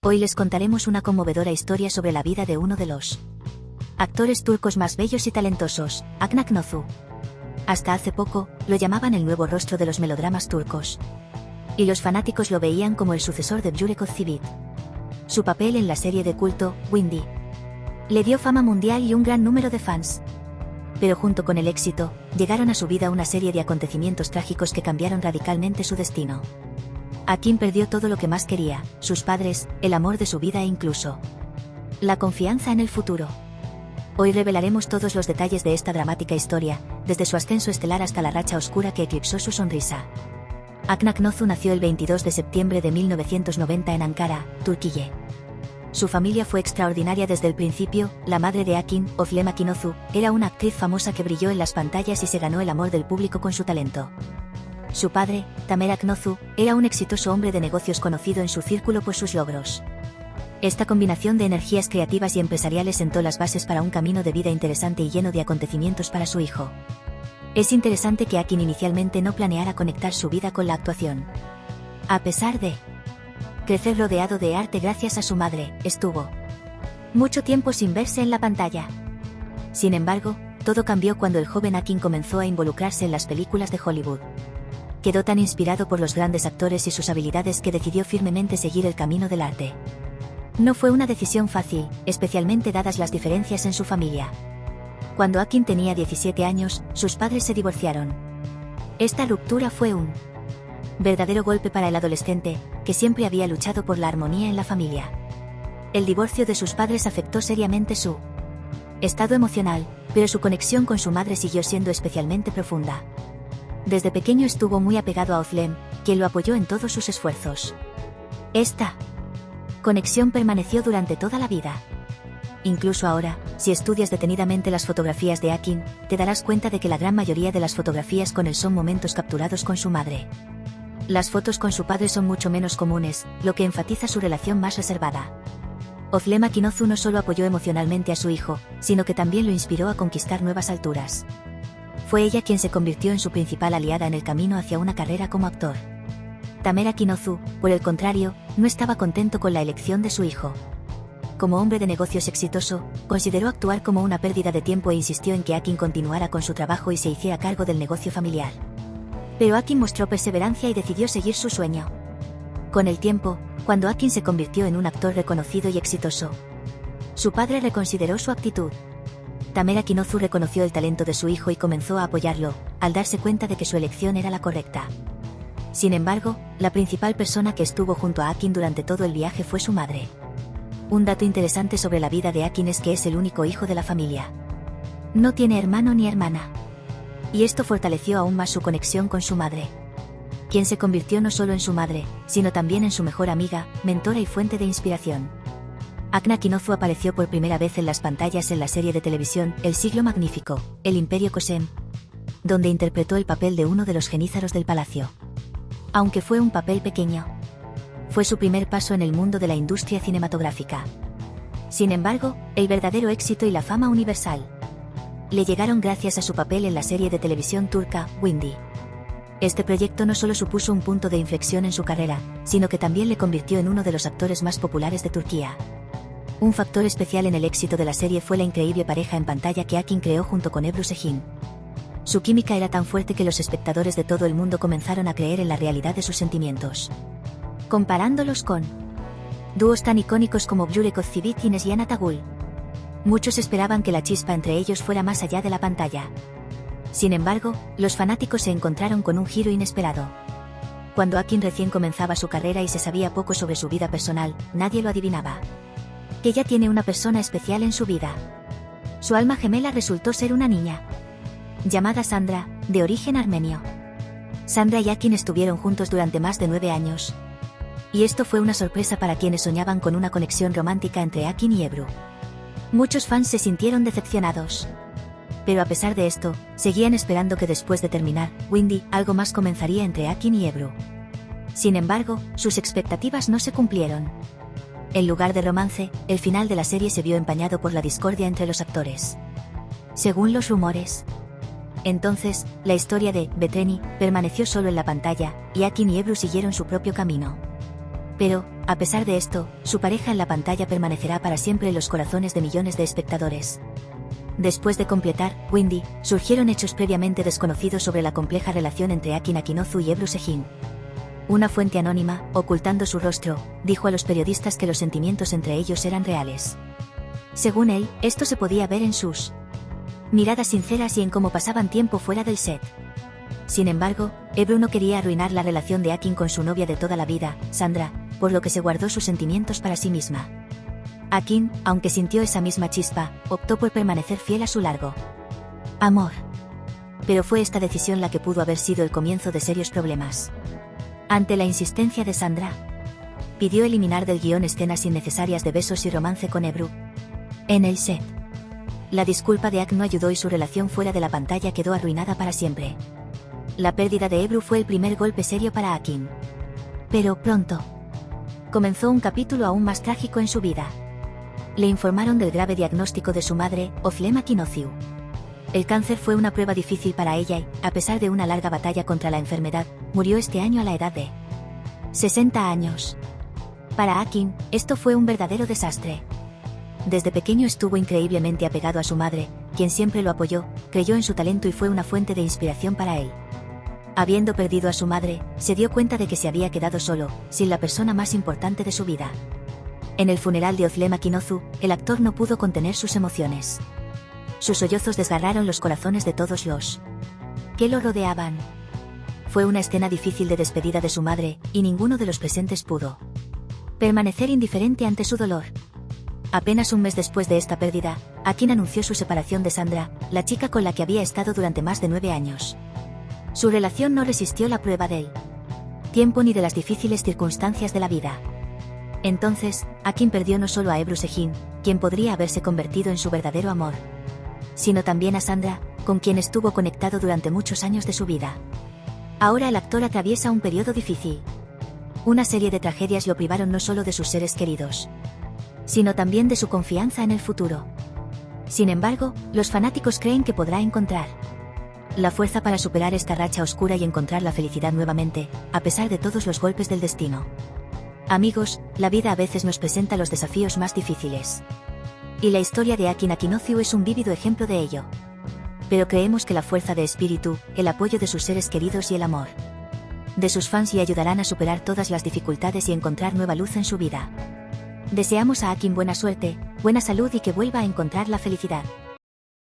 Hoy les contaremos una conmovedora historia sobre la vida de uno de los actores turcos más bellos y talentosos, Hakan Aknozu. Hasta hace poco, lo llamaban el nuevo rostro de los melodramas turcos. Y los fanáticos lo veían como el sucesor de Bülent Ozçivit. Su papel en la serie de culto, Windy, le dio fama mundial y un gran número de fans. Pero junto con el éxito, llegaron a su vida una serie de acontecimientos trágicos que cambiaron radicalmente su destino. Hakan perdió todo lo que más quería, sus padres, el amor de su vida e incluso la confianza en el futuro. Hoy revelaremos todos los detalles de esta dramática historia, desde su ascenso estelar hasta la racha oscura que eclipsó su sonrisa. Hakan Aknozu nació el 22 de septiembre de 1990 en Ankara, Turquía. Su familia fue extraordinaria desde el principio. La madre de Hakan, Özlem Akinozu, era una actriz famosa que brilló en las pantallas y se ganó el amor del público con su talento. Su padre, Tamer Aknozu, era un exitoso hombre de negocios conocido en su círculo por sus logros. Esta combinación de energías creativas y empresariales sentó las bases para un camino de vida interesante y lleno de acontecimientos para su hijo. Es interesante que Hakan inicialmente no planeara conectar su vida con la actuación. A pesar de crecer rodeado de arte gracias a su madre, estuvo mucho tiempo sin verse en la pantalla. Sin embargo, todo cambió cuando el joven Hakan comenzó a involucrarse en las películas de Hollywood. Quedó tan inspirado por los grandes actores y sus habilidades que decidió firmemente seguir el camino del arte. No fue una decisión fácil, especialmente dadas las diferencias en su familia. Cuando Hakan tenía 17 años, sus padres se divorciaron. Esta ruptura fue un verdadero golpe para el adolescente, que siempre había luchado por la armonía en la familia. El divorcio de sus padres afectó seriamente su estado emocional, pero su conexión con su madre siguió siendo especialmente profunda. Desde pequeño estuvo muy apegado a Özlem, quien lo apoyó en todos sus esfuerzos. Esta conexión permaneció durante toda la vida. Incluso ahora, si estudias detenidamente las fotografías de Hakan, te darás cuenta de que la gran mayoría de las fotografías con él son momentos capturados con su madre. Las fotos con su padre son mucho menos comunes, lo que enfatiza su relación más reservada. Özlem Akinozu no solo apoyó emocionalmente a su hijo, sino que también lo inspiró a conquistar nuevas alturas. Fue ella quien se convirtió en su principal aliada en el camino hacia una carrera como actor. Tamer Akinozu, por el contrario, no estaba contento con la elección de su hijo. Como hombre de negocios exitoso, consideró actuar como una pérdida de tiempo e insistió en que Hakan continuara con su trabajo y se hiciera cargo del negocio familiar. Pero Hakan mostró perseverancia y decidió seguir su sueño. Con el tiempo, cuando Hakan se convirtió en un actor reconocido y exitoso, su padre reconsideró su actitud. Tamer Akinozu reconoció el talento de su hijo y comenzó a apoyarlo, al darse cuenta de que su elección era la correcta. Sin embargo, la principal persona que estuvo junto a Hakan durante todo el viaje fue su madre. Un dato interesante sobre la vida de Hakan es que es el único hijo de la familia. No tiene hermano ni hermana. Y esto fortaleció aún más su conexión con su madre, quien se convirtió no solo en su madre, sino también en su mejor amiga, mentora y fuente de inspiración. Hakan Akinozu apareció por primera vez en las pantallas en la serie de televisión El siglo magnífico, El Imperio Kösem, donde interpretó el papel de uno de los genízaros del palacio. Aunque fue un papel pequeño, fue su primer paso en el mundo de la industria cinematográfica. Sin embargo, el verdadero éxito y la fama universal le llegaron gracias a su papel en la serie de televisión turca, Windy. Este proyecto no solo supuso un punto de inflexión en su carrera, sino que también le convirtió en uno de los actores más populares de Turquía. Un factor especial en el éxito de la serie fue la increíble pareja en pantalla que Hakan creó junto con Ebru Şahin. Su química era tan fuerte que los espectadores de todo el mundo comenzaron a creer en la realidad de sus sentimientos. Comparándolos con dúos tan icónicos como Bülent Ozçivit y Neslihan Atagül, muchos esperaban que la chispa entre ellos fuera más allá de la pantalla. Sin embargo, los fanáticos se encontraron con un giro inesperado. Cuando Hakan recién comenzaba su carrera y se sabía poco sobre su vida personal, nadie lo adivinaba. Que ella tiene una persona especial en su vida. Su alma gemela resultó ser una niña llamada Sandra, de origen armenio. Sandra y Hakan estuvieron juntos durante más de 9 años. Y esto fue una sorpresa para quienes soñaban con una conexión romántica entre Hakan y Ebru. Muchos fans se sintieron decepcionados. Pero a pesar de esto, seguían esperando que después de terminar Windy, algo más comenzaría entre Hakan y Ebru. Sin embargo, sus expectativas no se cumplieron. En lugar de romance, el final de la serie se vio empañado por la discordia entre los actores. Según los rumores, entonces, la historia de Betreni permaneció solo en la pantalla, y Hakan y Ebru siguieron su propio camino. Pero, a pesar de esto, su pareja en la pantalla permanecerá para siempre en los corazones de millones de espectadores. Después de completar Windy, surgieron hechos previamente desconocidos sobre la compleja relación entre Akin Akinozu y Ebru Sejin. Una fuente anónima, ocultando su rostro, dijo a los periodistas que los sentimientos entre ellos eran reales. Según él, esto se podía ver en sus miradas sinceras y en cómo pasaban tiempo fuera del set. Sin embargo, Ebru no quería arruinar la relación de Akin con su novia de toda la vida, Sandra, por lo que se guardó sus sentimientos para sí misma. Akin, aunque sintió esa misma chispa, optó por permanecer fiel a su largo amor. Pero fue esta decisión la que pudo haber sido el comienzo de serios problemas. Ante la insistencia de Sandra, pidió eliminar del guión escenas innecesarias de besos y romance con Ebru en el set. La disculpa de Ak no ayudó y su relación fuera de la pantalla quedó arruinada para siempre. La pérdida de Ebru fue el primer golpe serio para Akin. Pero pronto comenzó un capítulo aún más trágico en su vida. Le informaron del grave diagnóstico de su madre, Ozlem Akinozu. El cáncer fue una prueba difícil para ella y, a pesar de una larga batalla contra la enfermedad, murió este año a la edad de 60 años. Para Akin, esto fue un verdadero desastre. Desde pequeño estuvo increíblemente apegado a su madre, quien siempre lo apoyó, creyó en su talento y fue una fuente de inspiración para él. Habiendo perdido a su madre, se dio cuenta de que se había quedado solo, sin la persona más importante de su vida. En el funeral de Ozlem Akinozu, el actor no pudo contener sus emociones. Sus sollozos desgarraron los corazones de todos los que lo rodeaban. Fue una escena difícil de despedida de su madre, y ninguno de los presentes pudo permanecer indiferente ante su dolor. Apenas un mes después de esta pérdida, Akin anunció su separación de Sandra, la chica con la que había estado durante más de 9 años. Su relación no resistió la prueba del tiempo ni de las difíciles circunstancias de la vida. Entonces, Akin perdió no solo a Ebru Sejin, quien podría haberse convertido en su verdadero amor, sino también a Sandra, con quien estuvo conectado durante muchos años de su vida. Ahora el actor atraviesa un periodo difícil. Una serie de tragedias lo privaron no solo de sus seres queridos, sino también de su confianza en el futuro. Sin embargo, los fanáticos creen que podrá encontrar la fuerza para superar esta racha oscura y encontrar la felicidad nuevamente, a pesar de todos los golpes del destino. Amigos, la vida a veces nos presenta los desafíos más difíciles. Y la historia de Akin Akinozu es un vívido ejemplo de ello. Pero creemos que la fuerza de espíritu, el apoyo de sus seres queridos y el amor de sus fans le ayudarán a superar todas las dificultades y encontrar nueva luz en su vida. Deseamos a Akin buena suerte, buena salud y que vuelva a encontrar la felicidad.